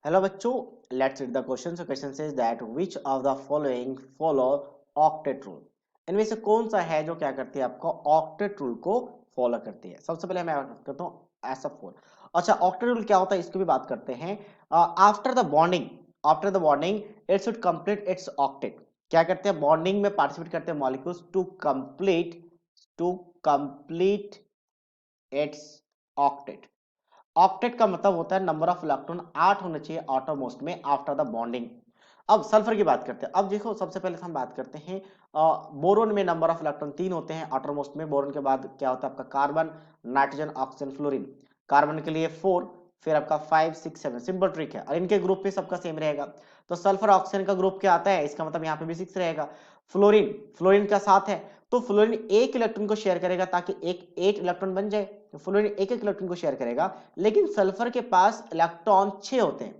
Hello बच्चों, let's read the question. So question says that which of the following follow octet rule. इनमें से कौन सा है जो क्या करती है, आपको ऑक्टेट रूल को फॉलो करती है। सबसे पहले मैं बात करता हूँ ऐसा फोर। अच्छा, ऑक्टेट रूल क्या होता है इसकी भी बात करते हैं। After the bonding it should complete its octet. क्या करते हैं, बॉन्डिंग में पार्टिसिपेट करते हैं molecules to complete its octet. Octet का मतलब होता है नंबर ऑफ इलेक्ट्रॉन 8 होने चाहिए आउटरमोस्ट में आफ्टर द बॉन्डिंग। अब सल्फर की बात करते हैं। अब देखो, सबसे पहले हम बात करते हैं बोरोन में नंबर ऑफ इलेक्ट्रॉन 3 होते हैं आउटरमोस्ट में। बोरोन के बाद क्या होता है आपका carbon, nitrogen, oxygen, fluorine. Carbon के लिए 4, फिर आपका 5 6 7। सिंपल ट्रिक है और इनके ग्रुप पे सबका सेम रहेगा। तो सल्फर ऑक्सीजन का ग्रुप क्या आता है, इसका मतलब यहाँ पे भी 6 रहेगा। फ्लोरीन, फ्लोरीन का 7 है। तो फ्लोरीन एक इलेक्ट्रॉन को शेयर करेगा ताकि एक 8 इलेक्ट्रॉन बन जाए। तो फ्लोरीन एक एक इलेक्ट्रॉन को शेयर करेगा, लेकिन सल्फर के पास इलेक्ट्रॉन 6 होते हैं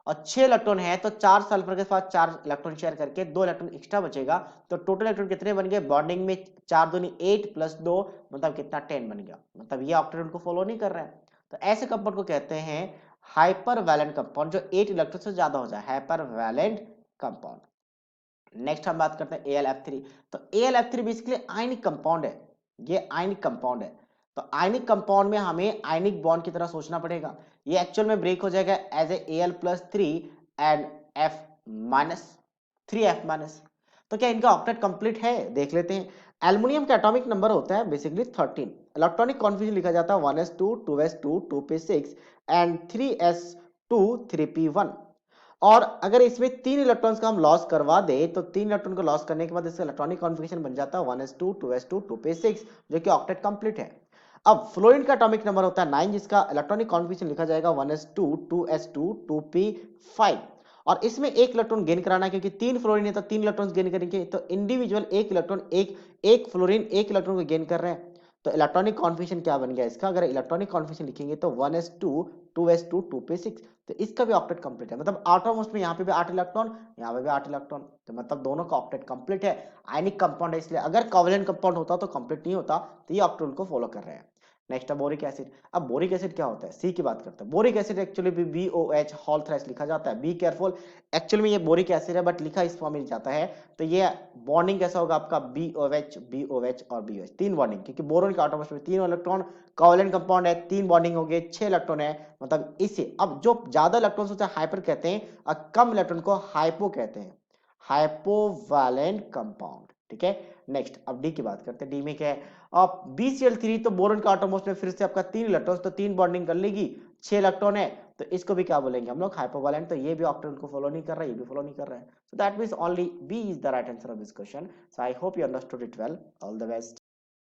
और 6 इलेक्ट्रॉन है तो 4 सल्फर के पास 4 इलेक्ट्रॉन शेयर करके 2 इलेक्ट्रॉन एक्स्ट्रा बचेगा। तो टोटल इलेक्ट्रॉन कितने बन गए बॉन्डिंग में, 4 दूनी 8 प्लस 2 मतलब कितना 10 बन गया। मतलब ये ऑक्टेट रूल को फॉलो नहीं कर रहा है। तो ऐसे कंपाउंड को कहते हैं हाइपर वैलेंट कंपाउंड, जो 8 इलेक्ट्रॉन से ज्यादा हो जाए, हाइपर वैलेंट कंपाउंड। नेक्स्ट हम बात करते हैं AlF3। तो AlF3 बेसिकली आयनिक कंपाउंड है। ये आयनिक कंपाउंड है। तो आयनिक कंपाउंड में हमें आयनिक बॉन्ड की तरह सोचना पड़ेगा। ये एक्चुअल में ब्रेक हो जाएगा as a Al+3 and F minus 3F minus. तो क्या इनका ऑक्टेट कंप्लीट है, देख लेते हैं। एल्युमिनियम का एटॉमिक नंबर होता है बेसिकली 13। इलेक्ट्रॉनिक कॉन्फिगरेशन लिखा जाता है 1s2 2s2 2p6 and 3s2 3p1। और अगर इसमें 3 इलेक्ट्रॉन्स का हम लॉस करवा दे तो 3 इलेक्ट्रॉन को लॉस करने के बाद इसका इलेक्ट्रॉनिक कॉन्फिगरेशन बन जाता है 1s2 2s2 2p6, जो कि ऑक्टेट कंप्लीट है। अब फ्लोरीन का एटॉमिक नंबर होता है 9, जिसका इलेक्ट्रॉनिक कॉन्फिगरेशन लिखा जाएगा 1s2 2s2 2p5। और इसमें एक इलेक्ट्रॉन गेन कराना है, क्योंकि 3 फ्लोरीन है तो 3 इलेक्ट्रॉन गेन करेंगे। तो इंडिविजुअल एक इलेक्ट्रॉन एक फ्लोरीन एक इलेक्ट्रॉन को गेन कर रहे हैं। तो इलेक्ट्रॉनिक कॉन्फिगरेशन क्या बन गया इसका, अगर इलेक्ट्रॉनिक कॉन्फिगरेशन लिखेंगे तो 1s2 2s2 2p6। तो इसका भी ऑक्टेट कंप्लीट है। मतलब आउटर मोस्ट में यहाँ पे भी 8 इलेक्ट्रॉन, यहाँ पे भी 8 इलेक्ट्रॉन। तो मतलब दोनों का ऑक्टेट कंप्लीट है। आयनिक कंपाउंड है इसलिए, अगर कोवैलेंट कंपाउंड होता तो कंप्लीट नहीं होता। तो ये ऑक्टेट को फॉलो कर रहे हैं। नेक्स्ट है बोरिक एसिड। अब बोरिक एसिड क्या होता है, सी की बात करते हैं। बोरिक एसिड एक्चुअली भी BOH होल थ्राइस लिखा जाता है, बी केयरफुल। एक्चुअली में ये बोरिक एसिड है बट लिखा इस फॉर्म में जाता है। तो ये बॉन्डिंग कैसा होगा आपका, BOH BOH और BOH, 3 बॉन्डिंग, क्योंकि बोरोन के आटोमोस्ट में 3 इलेक्ट्रॉन, कोवैलेंट कंपाउंड है, 3 बॉन्डिंग हो गए, 6 इलेक्ट्रॉन है। मतलब इसे अब जो ज्यादा इलेक्ट्रॉन होते हैं हाइपर कहते हैं और कम इलेक्ट्रॉन को हाइपो कहते हैं, हाइपोवैलेंट कंपाउंड। ठीक है। नेक्स्ट अब डी की बात करते हैं। डी में क्या है, अब BCl3 तो बोरोन का आटोमोस्ट में फिर से आपका 3 इलेक्ट्रॉन, तो 3 बॉन्डिंग कर लेगी, 6 इलेक्ट्रॉन है। तो इसको भी क्या बोलेंगे हम लोग, हाइपोवैलेंट। तो ये भी ऑक्टेट को फॉलो नहीं कर रहा है, ये भी फॉलो नहीं कर रहा है। So that means only B is the right answer of this question. So I hope you understood it well. All the best.